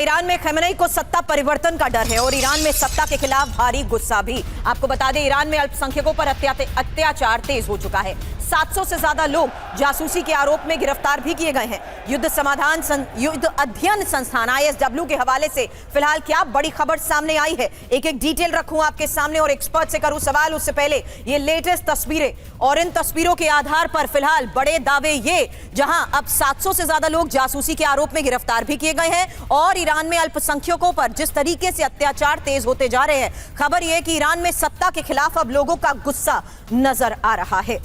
Iran में Khamenei को सत्ता परिवर्तन का डर है और ईरान में सत्ता के खिलाफ भारी गुस्सा भी। आपको बता दें, ईरान में अल्पसंख्यकों पर अत्याचार तेज हो चुका है। 700 से ज्यादा लोग जासूसी के आरोप में गिरफ्तार भी किए गए हैं। युद्ध अध्ययन संस्थान ISW के हवाले से फिलहाल क्या बड़ी खबर सामने आई है, एक एक डिटेल रखूं आपके सामने और एक्सपर्ट से करूं सवाल। उससे पहले ये लेटेस्ट तस्वीरें और इन तस्वीरों के आधार पर फिलहाल बड़े दावे ये, जहां अब 700 से ज्यादा लोग जासूसी के आरोप में गिरफ्तार भी किए गए हैं और ईरान में अल्पसंख्यकों पर जिस तरीके से अत्याचार तेज होते जा रहे हैं, खबर यह कि ईरान में सत्ता के खिलाफ अब लोगों का गुस्सा नजर आ रहा है।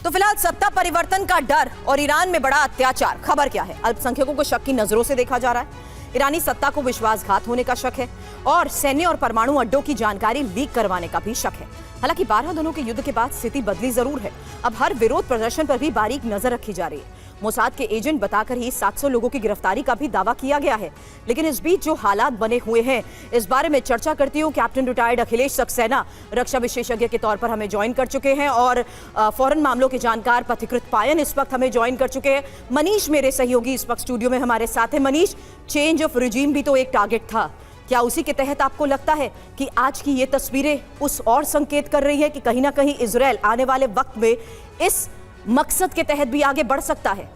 तो फिलहाल सत्ता परिवर्तन का डर और ईरान में बड़ा अत्याचार। खबर क्या है? अल्पसंख्यकों को शक की नजरों से देखा जा रहा है। ईरानी सत्ता को विश्वासघात होने का शक है और सैन्य और परमाणु अड्डों की जानकारी लीक करवाने का भी शक है। हालांकि 12 दिनों के युद्ध के बाद स्थिति बदली जरूर है। अब हर विरोध प्रदर्शन पर भी बारीक नजर रखी जा रही है। मोसाद के एजेंट बताकर ही 700 लोगों की गिरफ्तारी का भी दावा किया गया है। लेकिन इस बीच जो हालात बने हुए हैं, इस बारे में चर्चा करती हूँ। कैप्टन रिटायर्ड अखिलेश सक्सेना रक्षा विशेषज्ञ के तौर पर हमें ज्वाइन कर चुके हैं और फॉरेन मामलों के जानकार पथिकृत पायन इस वक्त हमें ज्वाइन कर चुके हैं। मनीष मेरे सहयोगी इस वक्त स्टूडियो में हमारे साथ है। मनीष, चेंज ऑफ रिजीम भी तो एक टारगेट था, क्या उसी के तहत आपको लगता है कि आज की ये तस्वीरें उस और संकेत कर रही है कि कहीं ना कहीं इजरायल आने वाले वक्त में इस मकसद के तहत भी आगे बढ़ सकता है?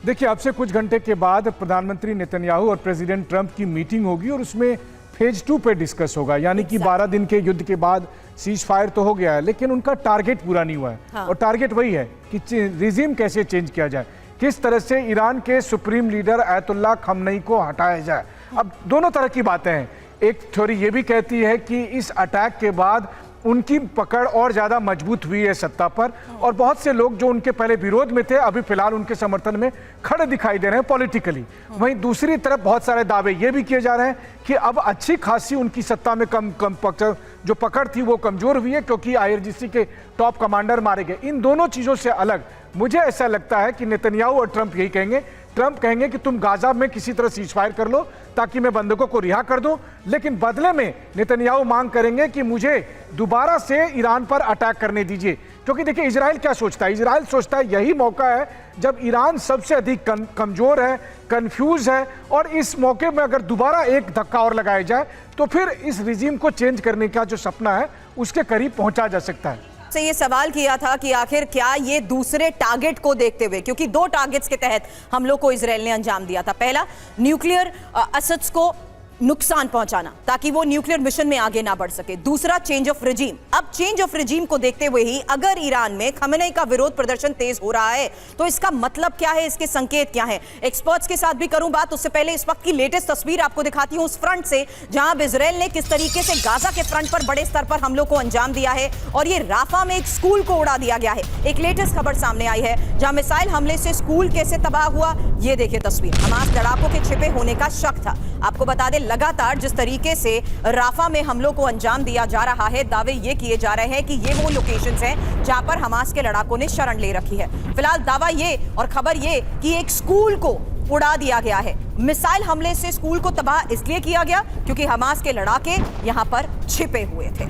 देखिए, अब से कुछ घंटे के बाद प्रधानमंत्री नेतन्याहू और प्रेसिडेंट ट्रंप की मीटिंग होगी और उसमें फेज 2 पे डिस्कस होगा। यानी कि 12 दिन के युद्ध के बाद सीज फायर तो हो गया है, लेकिन उनका टारगेट पूरा नहीं हुआ है। हाँ। और टारगेट वही है कि रिजीम कैसे चेंज किया जाए, किस तरह से ईरान के सुप्रीम लीडर आयतुल्लाह खमनई को हटाया जाए। अब दोनों तरह की बातें हैं। एक थ्योरी ये भी कहती है कि इस अटैक के बाद उनकी पकड़ और ज्यादा मजबूत हुई है सत्ता पर और बहुत से लोग जो उनके पहले विरोध में थे अभी फिलहाल उनके समर्थन में खड़े दिखाई दे रहे हैं पॉलिटिकली। वहीं दूसरी तरफ बहुत सारे दावे ये भी किए जा रहे हैं कि अब अच्छी खासी उनकी सत्ता में जो पकड़ थी वो कमजोर हुई है क्योंकि IRGC के टॉप कमांडर मारे गए। इन दोनों चीजों से अलग मुझे ऐसा लगता है कि नेतन्याहू और ट्रंप यही कहेंगे। ट्रंप कहेंगे कि तुम गाजा में किसी तरह सीज फायर कर लो ताकि मैं बंधकों को रिहा कर दूं, लेकिन बदले में नेतन्याहू मांग करेंगे कि मुझे दोबारा से ईरान पर अटैक करने दीजिए। क्योंकि देखिए, इजराइल क्या सोचता है? इजराइल सोचता है यही मौका है जब ईरान सबसे अधिक कमजोर है, कंफ्यूज है और इस मौके में अगर दोबारा एक धक्का और लगाया जाए तो फिर इस रिजीम को चेंज करने का जो सपना है उसके करीब पहुंचा जा सकता है। से ये सवाल किया था कि आखिर क्या ये दूसरे टारगेट को देखते हुए, क्योंकि 2 टारगेट्स के तहत हमलों को इजराइल ने अंजाम दिया था। पहला, न्यूक्लियर असेट्स को नुकसान पहुंचाना ताकि वो न्यूक्लियर मिशन में आगे ना बढ़ सके। दूसरा, चेंज ऑफ रिजीम। अब चेंज ऑफ रिजीम को देखते हुए ही अगर ईरान में खमेनी का विरोध प्रदर्शन तेज हो रहा है तो इसका मतलब क्या है, इसके संकेत क्या है? एक्सपर्ट्स के साथ भी करूं बात। उससे पहले इस वक्त की लेटेस्ट तस्वीर आपको दिखाती हूं उस फ्रंट से जहां अब इजराइल ने किस तरीके से गाजा के फ्रंट पर बड़े स्तर पर हमलों को अंजाम दिया है और ये राफा में एक स्कूल को उड़ा दिया गया है। एक लेटेस्ट खबर सामने आई है जहां मिसाइल हमले से स्कूल कैसे तबाह हुआ, ये देखिए तस्वीर। हमास लड़ाकों के छिपे होने का शक था। आपको बता दें, लगातार जिस तरीके से राफा में हमलों को अंजाम दिया जा रहा है, दावे ये किए जा रहे हैं कि ये वो लोकेशंस हैं जहां पर हमास के लड़ाकों ने शरण ले रखी है। फिलहाल दावा ये और खबर ये कि एक स्कूल को उड़ा दिया गया है। मिसाइल हमले से स्कूल को तबाह इसलिए किया गया क्योंकि हमास के लड़ाके यहां पर छिपे हुए थे।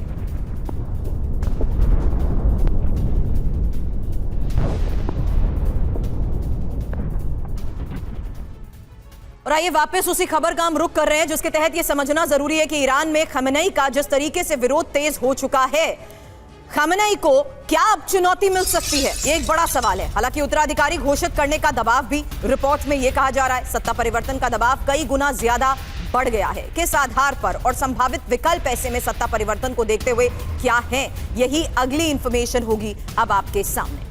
और आइए वापस उसी खबर का हम रुख कर रहे हैं जिसके तहत यह समझना जरूरी है कि ईरान में खमेनी का जिस तरीके से विरोध तेज हो चुका है, खमेनी को क्या अब चुनौती मिल सकती है, ये एक बड़ा सवाल है। हालांकि उत्तराधिकारी घोषित करने का दबाव भी रिपोर्ट में यह कहा जा रहा है। सत्ता परिवर्तन का दबाव कई गुना ज्यादा बढ़ गया है। किस आधार पर और संभावित विकल्प ऐसे में सत्ता परिवर्तन को देखते हुए क्या है, यही अगली इंफॉर्मेशन होगी अब आपके सामने।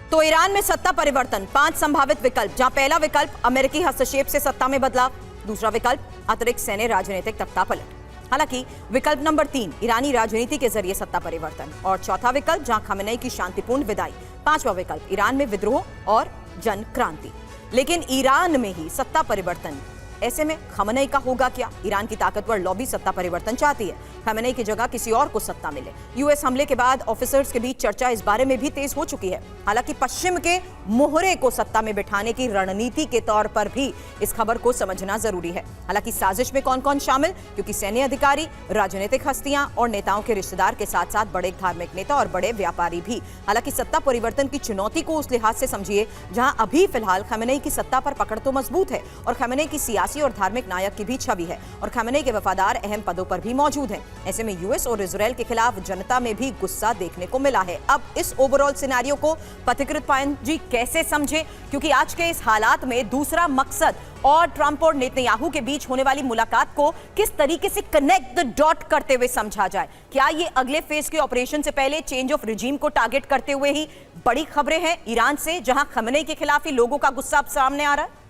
तो ईरान में सत्ता परिवर्तन, 5 संभावित विकल्प, जहां पहला विकल्प अमेरिकी हस्तक्षेप से सत्ता में बदलाव, दूसरा विकल्प अतिरिक्त सैन्य राजनीतिक तख्तापलट। हालांकि विकल्प नंबर 3 ईरानी राजनीति के जरिए सत्ता परिवर्तन और चौथा विकल्प जहां खमेनी की शांतिपूर्ण विदाई, पांचवा विकल्प ईरान में विद्रोह और जन क्रांति। लेकिन ईरान में ही सत्ता परिवर्तन ऐसे में खमेनी का होगा क्या? ईरान की ताकतवर लॉबी सत्ता परिवर्तन चाहती है, खमेनी की जगह किसी और को सत्ता मिले। यूएस हमले के बाद ऑफिसर्स के बीच चर्चा इस बारे में भी तेज हो चुकी है। हालांकि पश्चिम के मोहरे को सत्ता में बिठाने की रणनीति के तौर पर भी इस खबर को समझना जरूरी है। हालांकि साजिश में कौन कौन शामिल, क्योंकि सैन्य अधिकारी, राजनीतिक हस्तियां और नेताओं के रिश्तेदार के साथ साथ बड़े धार्मिक नेता और बड़े व्यापारी भी। हालांकि सत्ता परिवर्तन की चुनौती को उस लिहाज से समझिए जहां अभी फिलहाल खमेनी की सत्ता पर पकड़ तो मजबूत है और खमेनी की सियासी और धार्मिक नायक की भी छवि है और खमेनी के वफादार अहम पदों पर भी मौजूद हैं। ऐसे में यूएस और इजरायल के खिलाफ जनता में भी गुस्सा देखने को मिला है। अब इस ओवरऑल सिनेरियो को पथिकृत पायन जी कैसे समझे, क्योंकि आज के इस हालात में दूसरा मकसद और ट्रंप और नेतन्याहू के बीच होने वाली मुलाकात को किस तरीके से कनेक्ट द डॉट करते हुए समझा जाए? क्या ये अगले फेज के ऑपरेशन से पहले चेंज ऑफ रिजीम को टारगेट करते हुए ही बड़ी खबरें हैं ईरान से, जहां खमेनी के खिलाफ ही लोगों का गुस्सा अब सामने आ रहा है?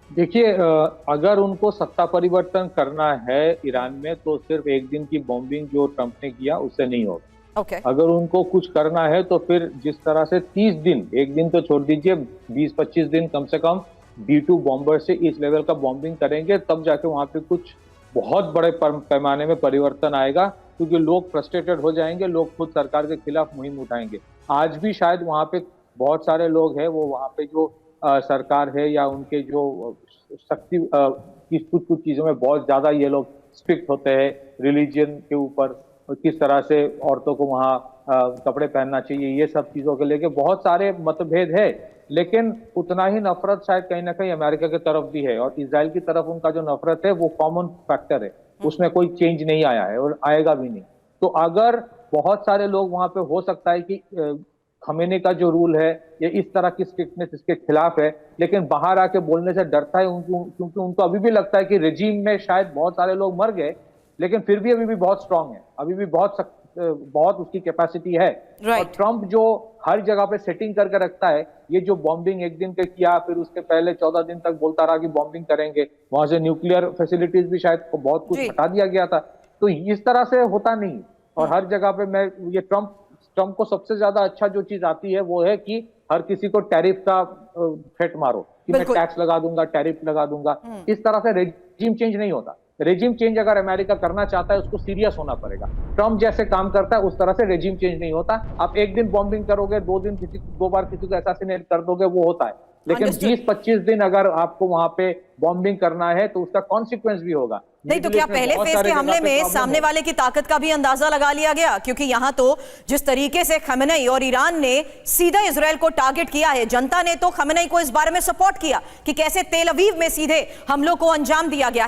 देखिए, अगर उनको सत्ता परिवर्तन करना है ईरान में तो सिर्फ एक दिन की बॉम्बिंग जो ट्रंप ने किया उससे नहीं होगा। अगर उनको कुछ करना है तो फिर जिस तरह से 30 दिन, एक दिन तो छोड़ दीजिए, 20-25 दिन कम से कम B2 बॉम्बर से इस लेवल का बॉम्बिंग करेंगे, तब जाके वहां पे कुछ बहुत बड़े पैमाने में परिवर्तन आएगा, क्योंकि लोग फ्रस्ट्रेटेड हो जाएंगे, लोग खुद सरकार के खिलाफ मुहिम उठाएंगे। आज भी शायद वहां पे बहुत सारे लोग हैं, वो वहां पे जो सरकार है या उनके जो शक्ति कुछ कुछ चीजों में बहुत ज्यादा ये लोग स्ट्रिक्ट होते हैं, रिलीजन के ऊपर किस तरह से औरतों को वहाँ कपड़े पहनना चाहिए, ये सब चीजों के लेके बहुत सारे मतभेद है। लेकिन उतना ही नफरत शायद कहीं ना कहीं अमेरिका की तरफ भी है, और इजराइल की तरफ उनका जो नफरत है वो कॉमन फैक्टर है, उसमें कोई चेंज नहीं आया है और आएगा भी नहीं। तो अगर बहुत सारे लोग वहां पे, हो सकता है कि खमेनी का जो रूल है ये इस तरह की स्ट्रिक्टनेस इसके खिलाफ है, लेकिन बाहर आके बोलने से डरता है उनको, क्योंकि उनको अभी भी लगता है कि रेजिम में शायद बहुत सारे लोग मर गए, लेकिन फिर भी अभी भी बहुत स्ट्रांग है, अभी भी बहुत उसकी कैपेसिटी है। और ट्रंप जो हर जगह पे सेटिंग करके रखता है, ये जो बॉम्बिंग एक दिन पे किया, फिर उसके पहले 14 दिन तक बोलता रहा कि बॉम्बिंग करेंगे, वहां से न्यूक्लियर फैसिलिटीज भी शायद बहुत कुछ हटा दिया गया था। तो इस तरह से होता नहीं, और हर जगह पे मैं ये ट्रंप को सबसे ज्यादा अच्छा जो चीज आती है वो है कि हर किसी को टैरिफ का थ्रेट मारो कि मैं टैक्स लगा दूंगा, टैरिफ लगा दूंगा। इस तरह से रेजिम चेंज नहीं होता। रेजिम चेंज अगर अमेरिका करना चाहता है उसको सीरियस होना पड़ेगा। ट्रंप जैसे काम करता है उस तरह से रेजिम चेंज नहीं होता। आप एक दिन बॉम्बिंग करोगे, 2 बार किसी को असैसिनेट कर दोगे, वो होता है, लेकिन 20-25 दिन अगर आपको वहां पे बॉम्बिंग करना है तो उसका कॉन्सिक्वेंस भी होगा। नहीं तो क्या पहले फेज के हमले में सामने वाले की ताकत का भी अंदाजा लगा लिया गया? क्योंकि यहां तो जिस तरीके से खमेनी और ईरान ने सीधा इजरायल को टारगेट किया है, जनता ने तो खमेनी को इस बारे में सपोर्ट किया कि कैसे तेल अवीव में सीधे हमलों को अंजाम दिया गया।